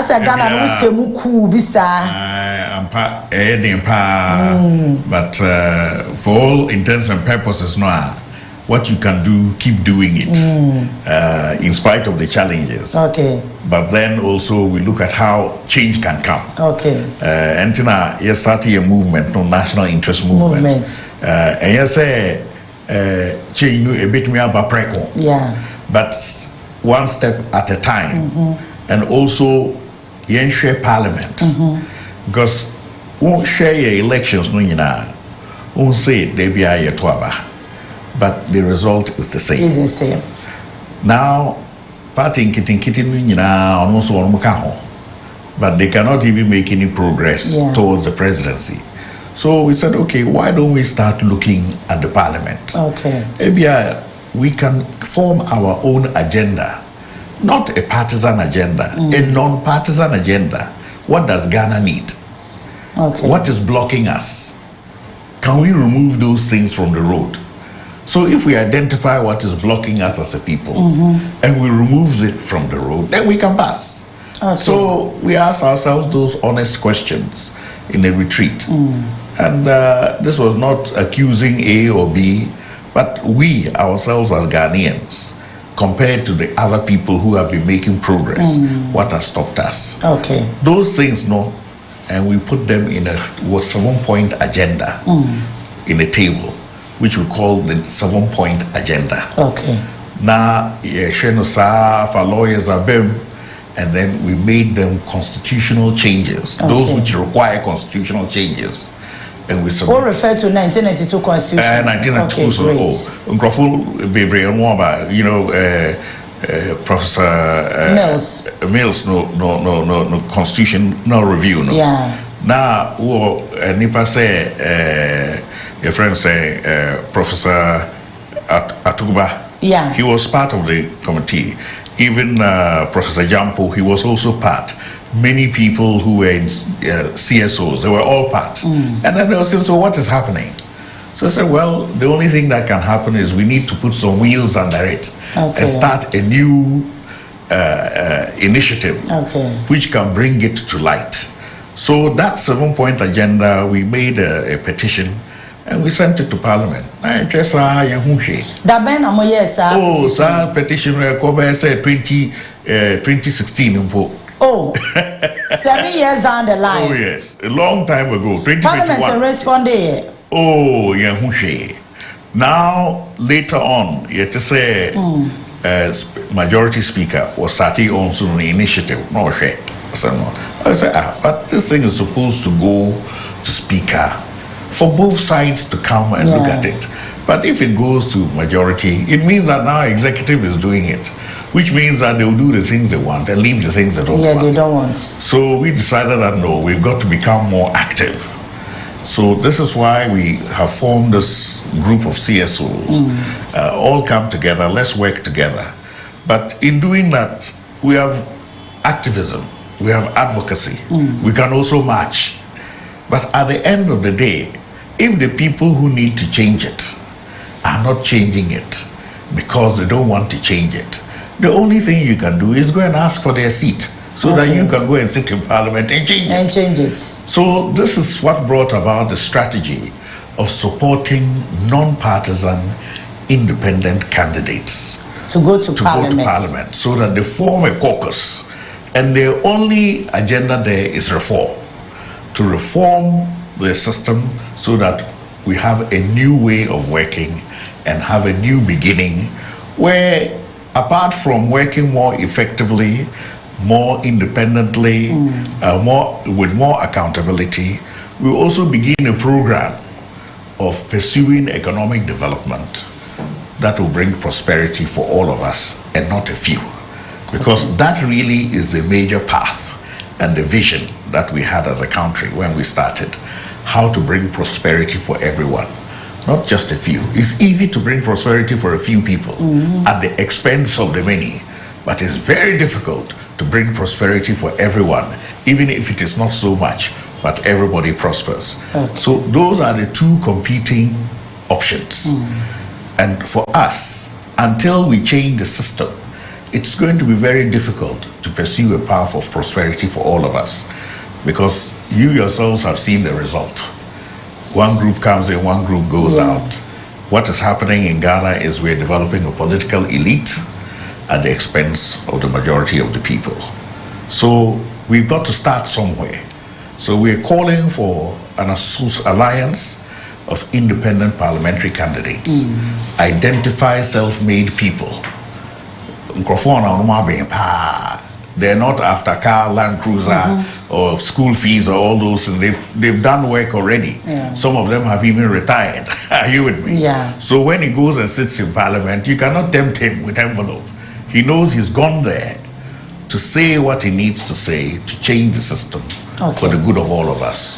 Asa Ghana no temu ku bisa. But for all intents and purposes now, what you can do, keep doing it, in spite of the challenges. Okay. But then also we look at how change can come. Okay. And now you started a movement, no national interest movement. And you say change a bit more about preko. Yeah. But one step at a time, and also you share parliament, because we share your elections, no, you know, we say they be a twaba. But the result is the same. It's the same. Now, party in Kitin, you know, almost one more, but they cannot even make any progress towards the presidency. So we said, okay, why don't we start looking at the parliament? Okay. Maybe we can form our own agenda, not a partisan agenda, a non-partisan agenda. What does Ghana need? Okay. What is blocking us? Can we remove those things from the road? So if we identify what is blocking us as a people and we remove it from the road, then we can pass. Okay. So we ask ourselves those honest questions in a retreat. And this was not accusing A or B, but we ourselves as Ghanaians, compared to the other people who have been making progress, what has stopped us? Okay. Those things, no, and we put them in a 7-point agenda in a table, which we call the 7-point agenda. Okay. Now, for lawyers are BEM, and then we made them constitutional changes, those which require constitutional changes. And we all refer to 1992 constitution. 1992, you know, Professor Mills, no constitutional review, no. Yeah. Now, Nipa say, your friend say, Professor Atuba. Yeah. He was part of the committee. Even Professor Jampo, he was also part. Many people who were in CSOs, they were all part. And then they were saying, so what is happening? So I said, well, the only thing that can happen is we need to put some wheels under it and start a new initiative which can bring it to light. So that 7-point agenda, we made a petition and we sent it to Parliament. That petition said 2016. Oh, 7 years down the line. Oh yes, a long time ago. 2021. Parliament responded. Oh, yeah. Now later on, you have to say, majority speaker was starting on some initiative. No share. So I said, but this thing is supposed to go to speaker for both sides to come and look at it. But if it goes to majority, it means that now executive is doing it, which means that they'll do the things they want and leave the things they don't want. Yeah, they don't want. So we decided that no, we've got to become more active. So this is why we have formed this group of CSOs. All come together, let's work together. But in doing that, we have activism, we have advocacy, we can also march. But at the end of the day, if the people who need to change it are not changing it because they don't want to change it, the only thing you can do is go and ask for their seat so that you can go and sit in Parliament and change it. So this is what brought about the strategy of supporting non-partisan independent candidates to go to Parliament so that they form a caucus. And their only agenda there is reform. To reform the system so that we have a new way of working and have a new beginning where, apart from working more effectively, more independently, with more accountability, we also begin a program of pursuing economic development that will bring prosperity for all of us and not a few. Because that really is the major path and the vision that we had as a country when we started. How to bring prosperity for everyone, not just a few. It's easy to bring prosperity for a few people at the expense of the many, but it's very difficult to bring prosperity for everyone, even if it is not so much, but everybody prospers. So those are the two competing options. And for us, until we change the system it's going to be very difficult to pursue a path of prosperity for all of us, because you yourselves have seen the result. One group comes in, one group goes out. What is happening in Ghana is we're developing a political elite at the expense of the majority of the people. So we've got to start somewhere. So we're calling for an alliance of independent parliamentary candidates. Identify self-made people. They're not after car, Land Cruiser, or school fees or all those. And they've done work already. Yeah. Some of them have even retired. Are you with me? Yeah. So when he goes and sits in parliament, you cannot tempt him with envelope. He knows he's gone there to say what he needs to say to change the system for the good of all of us.